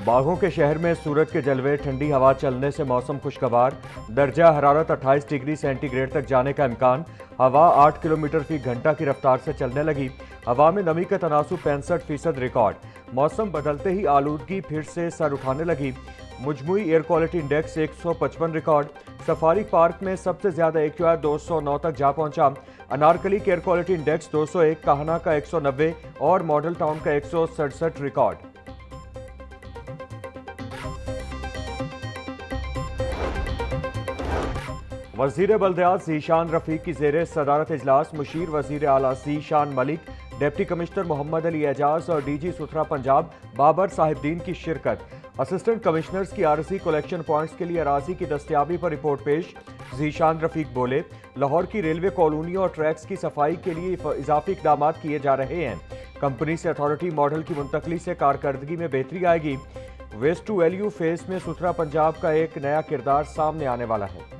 बागों के शहर में सूरज के जलवे, ठंडी हवा चलने से मौसम खुशगवार। दर्जा हरारत 28 डिग्री सेंटीग्रेड तक जाने का इम्कान। हवा 8 किलोमीटर फी घंटा की रफ्तार से चलने लगी। हवा में नमी का तनासुब 65% रिकॉर्ड। मौसम बदलते ही आलूदगी फिर से सर उठाने लगी। मुजमुई air quality index 155 record. Safari park में सबसे ज्यादा AQI 209 तक जा पहुंचा। अनारकली के एयर क्वालिटी इंडेक्स 201, काहना का 190 और मॉडल टाउन का 167 रिकॉर्ड। वजीर बल्दियात ज़ीशान रफीक की ज़ेरे सदारत इजलास मुशीर वजीर आला ज़ीशान मलिक, डिप्टी कमिश्नर मोहम्मद अली एजाज और DG सुथरा पंजाब बाबर साहिबदीन की शिरकत। असिस्टेंट कमिश्नर्स की आरसी कलेक्शन पॉइंट्स के लिए अराजी की दस्तयाबी पर रिपोर्ट पेश। ज़ीशान रफीक बोले, लाहौर की रेलवे कॉलोनियों और ट्रैक्स की सफाई के लिए इजाफी इकदाम किए जा रहे हैं। कंपनी से अथॉरिटी मॉडल की मुंतकली से कारकर्दगी में बेहतरी आएगी। वेस्ट टू वैल्यू फेस में सुथरा पंजाब का एक नया किरदार सामने आने वाला है।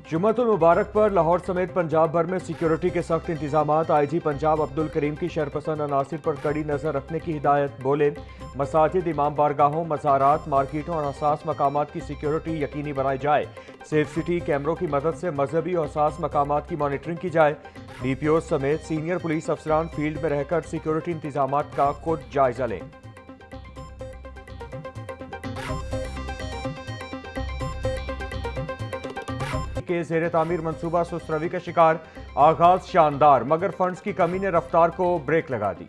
जुम्मतुल मुबारक पर लाहौर समेत पंजाब भर में सिक्योरिटी के सख्त इंतजामात। IG पंजाब अब्दुल करीम की शरपसंद अनासिर पर कड़ी नजर रखने की हिदायत। बोले, मसाजिद, इमाम बारगाहों, मज़ारात, मार्केटों और हसास मकामात की सिक्योरिटी यकीनी बनाई जाए। सेफ सिटी कैमरों की मदद से मजहबी और हसास मकामात की मॉनिटरिंग की जाए। DPO समेत सीनियर पुलिस अफसरान फील्ड में रहकर सिक्योरिटी इंतजामात का खुद जायजा लें। के ज़ेरे तामीर मंसूबा सुस्त रवि का शिकार। आगाज शानदार मगर फंड्स की कमी ने रफ्तार को ब्रेक लगा दी।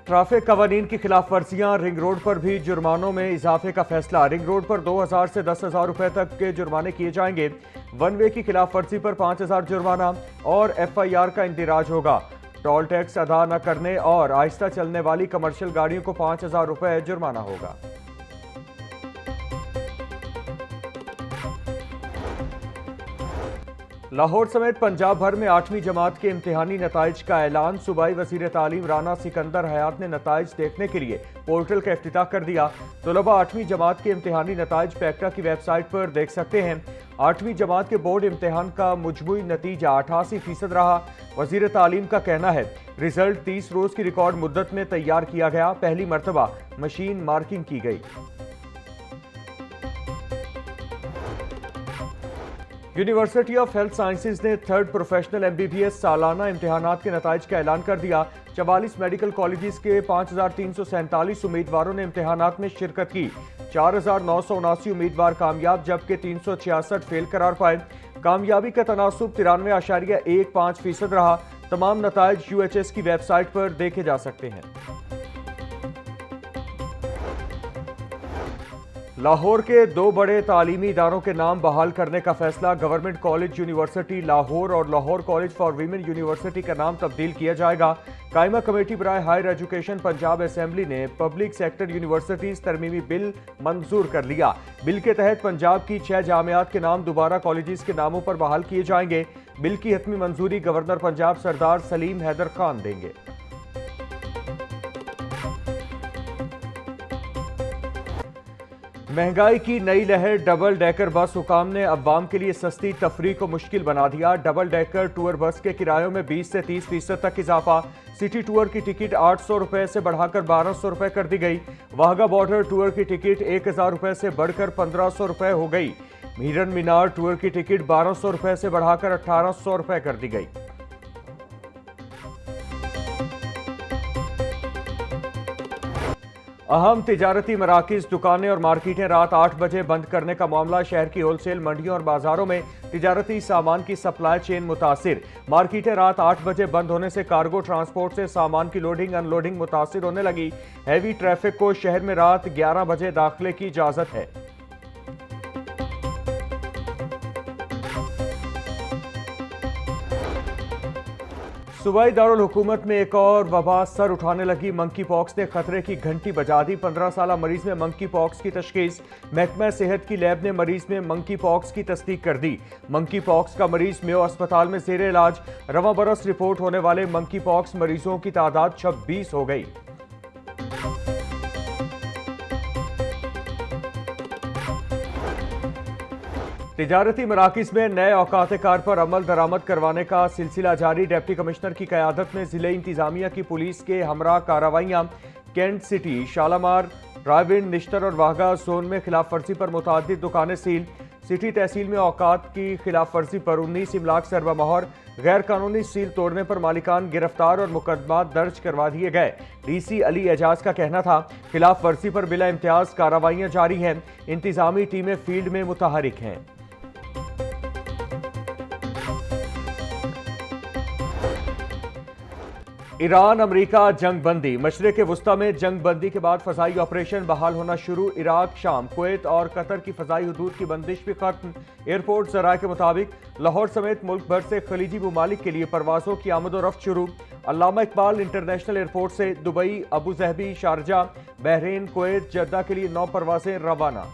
ट्रैफिक कवानीन की खिलाफ वर्जियां। रिंग रोड पर भी जुर्मानों में इजाफे का फैसला। रिंग रोड पर 2000 से 10,000 रुपए तक के जुर्माने किए जाएंगे। वन वे की खिलाफ वर्जी पर 5000 जुर्माना और FIR का इंदिराज होगा। टोल टैक्स अदा न करने और आहिस्ता चलने वाली कमर्शियल गाड़ियों को 5000 रुपए जुर्माना होगा। लाहौर समेत पंजाब भर में 8वीं जमात के इम्तिहानी नताइज का ऐलान। सूबाई वजीर तालीम राना सिकंदर हयात ने नताइज देखने के लिए पोर्टल का इफ्तिताह कर दिया। तलबा 8वीं जमात के इम्तिहानी नताइज पैक्टा की वेबसाइट पर देख सकते हैं। 8वीं जमात के बोर्ड इम्तिहान का मुजमुई नतीजा 88% रहा। वजीर तालीम का कहना है, रिजल्ट 30 रोज की रिकॉर्ड मुद्दत में तैयार किया गया। पहली मरतबा मशीन मार्किंग की गई। यूनिवर्सिटी ऑफ हेल्थ साइंसेज ने 3rd प्रोफेशनल MBBS सालाना इम्तिहानात के नताइज का ऐलान कर दिया। 44 मेडिकल कॉलेजेस के 5347 उम्मीदवारों ने इम्तिहानात में शिरकत की। 4979 उम्मीदवार कामयाब जबकि 366 फेल करार पाए। कामयाबी का तनासुब 93.15% रहा। तमाम नताइज UHS की वेबसाइट पर देखे जा सकते हैं। लाहौर के 2 बड़े तालीमी इदारों के नाम बहाल करने का फैसला। गवर्नमेंट कॉलेज यूनिवर्सिटी लाहौर और Lahore college for women university का नाम तब्दील किया जाएगा। कायमा कमेटी बराए हायर एजुकेशन पंजाब असेंबली ने पब्लिक सेक्टर यूनिवर्सिटीज तरमीमी बिल मंजूर कर लिया। बिल के तहत पंजाब की 6 जामियात के नाम दोबारा कॉलेजेस के नामों पर बहाल किए जाएंगे। बिल की हतमी मंजूरी गवर्नर पंजाब सरदार सलीम हैदर खान देंगे। महंगाई की नई लहर। डबल डेकर बस हुकाम ने अवाम के लिए सस्ती तफरीह को मुश्किल बना दिया। डबल डेकर टूर बस के किरायों में 20 से 30% तक इजाफा। सिटी टूर की टिकट 800 रुपए से बढ़ाकर 1200 रुपए कर दी गई। वाहगा बॉर्डर टूर की टिकट 1000 रुपए से बढ़कर 1500 रुपए हो गई। मीरन मीनार टूर की टिकट 1200 रुपए से बढ़ाकर 1800 रुपए कर दी गई। अहम तिजारती मराकिज, दुकानें और मार्केटें रात 8 बजे बंद करने का मामला। शहर की होलसेल मंडियों और बाजारों में तिजारती सामान की सप्लाई चेन मुतासिर। मार्केटें रात 8 बजे बंद होने से कार्गो ट्रांसपोर्ट से सामान की लोडिंग अनलोडिंग मुतासिर होने लगी। हैवी ट्रैफिक को शहर में रात 11 बजे दाखिले की इजाजत है। सूबाई दारुल हुकूमत में एक और वबा सर उठाने लगी। मंकी पॉक्स ने खतरे की घंटी बजा दी। 15 साला मरीज में मंकी पॉक्स की तशखीस। महकमा सेहत की लैब ने मरीज में मंकी पॉक्स की तस्दीक कर दी। मंकी पॉक्स का मरीज मेयो अस्पताल में जेर इलाज। रवां बरस रिपोर्ट होने वाले मंकी पॉक्स मरीजों की तादाद 26 हो गई। तिजारती मराकिज में नए औकात कार पर अमल दरामद करवाने का सिलसिला जारी। डिप्टी कमिश्नर की क़यादत में ज़िले इंतजामिया की पुलिस के हमरा कार्रवाइयाँ कैंट सिटी, शालामार, रायविंड, निश्तर और वाघा जोन में खिलाफ वर्जी पर मुतादिद दुकानें सील। सिटी तहसील में औकात की खिलाफ वर्जी पर 19 इमलाक से अरबा मोहर, गैर कानूनी सील तोड़ने पर मालिकान गिरफ्तार और मुकदमा दर्ज करवा दिए गए। डीसी अली एजाज का कहना था खिलाफ वर्जी पर बिला इम्तियाज कार्रवाइयां जारी हैं। इंतजामी टीमें फील्ड में मुतहरिक हैं। ईरान अमरीका जंग बंदी। मशरिक वुस्ता में जंग बंदी के बाद फजाई ऑपरेशन बहाल होना शुरू। इराक, शाम, कुवैत और कतर की फजाई हदूद की बंदिश भी खत्म। एयरपोर्ट ज़राए के मुताबिक लाहौर समेत मुल्क भर से खलीजी ममालिक के लिए परवाज़ों की आमद-ओ-रफ्त शुरू। अल्लामा इकबाल इंटरनेशनल एयरपोर्ट से Dubai, Abu Dhabi, Sharjah, Bahrain, Kuwait, Jeddah के लिए 9 परवाज़ें रवाना।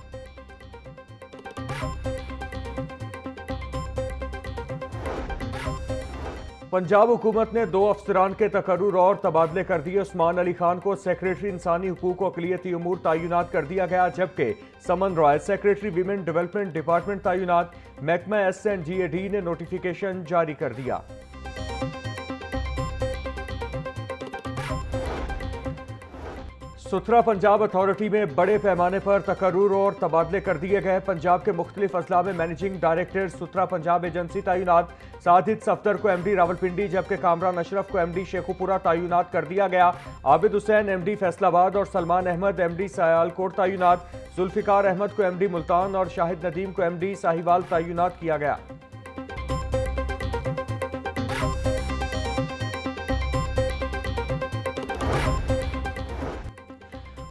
पंजाब हुकूमत ने 2 अफसरान के तकर्रुर और तबादले कर दिए। उस्मान अली खान को सेक्रेटरी इंसानी हुकूक व अक़लियती उमूर तैनात कर दिया गया, जबकि Saman Roy secretary women development department तैनात। महकमा SNGAD ने नोटिफिकेशन जारी कर दिया। सुथरा पंजाब अथॉरिटी में बड़े पैमाने पर तकर्रुर और तबादले कर दिए गए। पंजाब के मुख्तलिफ अजला में मैनेजिंग डायरेक्टर सुथरा पंजाब एजेंसी तैनात। साजिद सफदर को MD रावलपिंडी, जबकि कामरान अशरफ को MD शेखुपुरा तैनात कर दिया गया। आबिद हुसैन MD फैसलाबाद और सलमान अहमद MD सयालकोट तैनात। जुल्फिकार अहमद को MD मुल्तान और शाहिद नदीम को MD साहिवाल तैनात किया गया।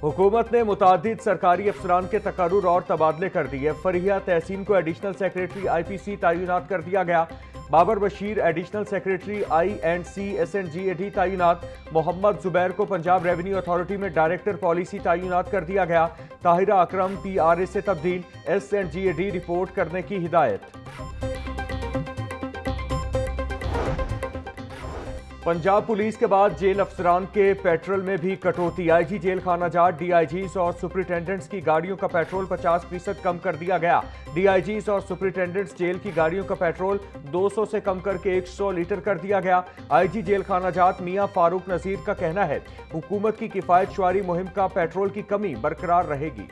हुकूमत ने मुतादिद सरकारी अफसरान के तकर्रुर और तबादले कर दिए। फरीहा तहसीन को एडिशनल सेक्रेटरी IPC तैनात कर दिया गया। Babar Bashir additional secretary I&C SNGAD तैनात। मोहम्मद जुबैर को पंजाब रेवेन्यू अथॉरिटी में डायरेक्टर पॉलिसी तैनात कर दिया गया। ताहिरा अकरम PRA से तब्दील, SNGAD रिपोर्ट करने की हिदायत। पंजाब पुलिस के बाद जेल अफसरान के पेट्रोल में भी कटौती। IG जेल खाना जाट, DIGs और सुपरिटेंडेंट्स की गाड़ियों का पेट्रोल 50% कम कर दिया गया। DIGs और सुपरिटेंडेंट्स जेल की गाड़ियों का पेट्रोल 200 से कम करके 100 लीटर कर दिया गया। IG जेल खाना जाट मियां फारूक नजीर का कहना है हुकूमत की किफायत शुमारी मुहिम का पेट्रोल की कमी बरकरार रहेगी।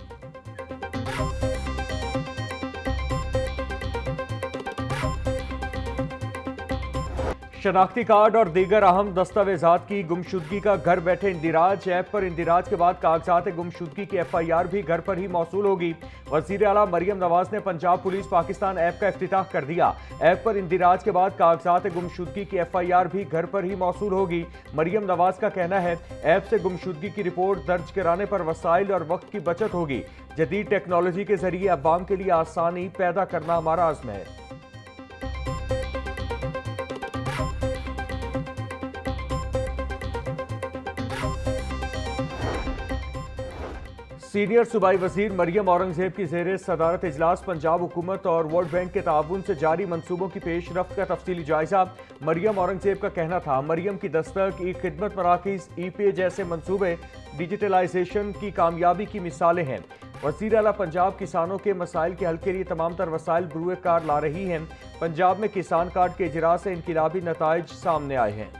शनाख्ती कार्ड और दीगर अहम दस्तावेजात की गुमशुदगी का घर बैठे इंदिराज। ऐप पर इंदिराज के बाद कागजात गुमशुदगी की FIR भी घर पर ही मौसूल होगी। वज़ीर आला मरियम नवाज ने पंजाब पुलिस पाकिस्तान ऐप का इफ्तिताह कर दिया। ऐप पर इंदिराज के बाद कागजात गुमशुदगी की FIR भी घर पर ही मौसूल होगी। मरियम नवाज का कहना है ऐप से गुमशुदगी की रिपोर्ट दर्ज कराने पर वसाइल और वक्त की बचत होगी। जदीद टेक्नोलॉजी के जरिए अवाम के लिए आसानी पैदा करना हमारा आज़म है। सीनियर सूबाई वजीर मरियम औरंगजेब की ज़ेरे सदारत इजलास पंजाब हुकूमत और वर्ल्ड बैंक के ताउन से जारी मंसूबों की पेशरफ्त का तफसीली जायजा। मरियम औरंगजेब का कहना था मरियम की दस्तक, खिदमत मराकिज, E-पे जैसे मंसूबे डिजिटलाइजेशन की कामयाबी की मिसालें हैं। वज़ीर आला पंजाब किसानों के मसाइल के हल के लिए तमाम तर वसाइल बरूए कार ला रही हैं। पंजाब में किसान कार्ड के इजरा से इनकलाबी नताइज सामने आए हैं।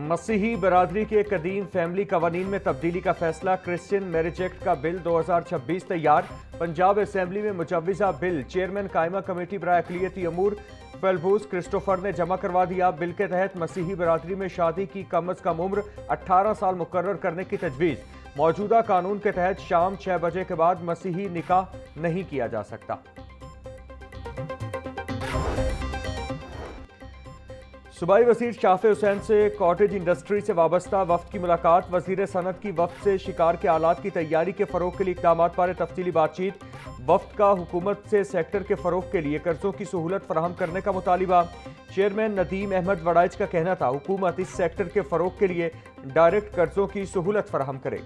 मसीही बरादरी के कदीम फैमिली कवानीन में तब्दीली का फैसला। क्रिश्चियन मैरिज एक्ट का बिल 2026 तैयार। पंजाब असेंबली में मुजव्विज़ा बिल चेयरमैन कायमा कमेटी बराए अक़लियती अमूर फेलबूस क्रिस्टोफर ने जमा करवा दिया। बिल के तहत मसीही बरादरी में शादी की कम अज़ कम उम्र 18 साल मुकर्रर करने की तजवीज़। मौजूदा कानून के तहत शाम 6 बजे के बाद मसीही निकाह नहीं किया जा सकता। सूबाई वज़ीर शाफे हुसैन से कॉटेज इंडस्ट्री से वाबस्ता वफ्द की मुलाकात। वज़ीर सनत की वफ्द से शिकार के आलात की तैयारी के फ़रोग़ के लिए इक़दामात पर तफसीली बातचीत। वफ्द का हुकूमत से सेक्टर के फ़रोग़ के लिए कर्ज़ों की सहूलत फराहम करने का मुतालिबा। चेयरमैन नदीम अहमद वड़ाइच का कहना था हुकूमत इस सेक्टर के फ़रोग़ के लिए डायरेक्ट कर्ज़ों की सहूलत फराहम करे।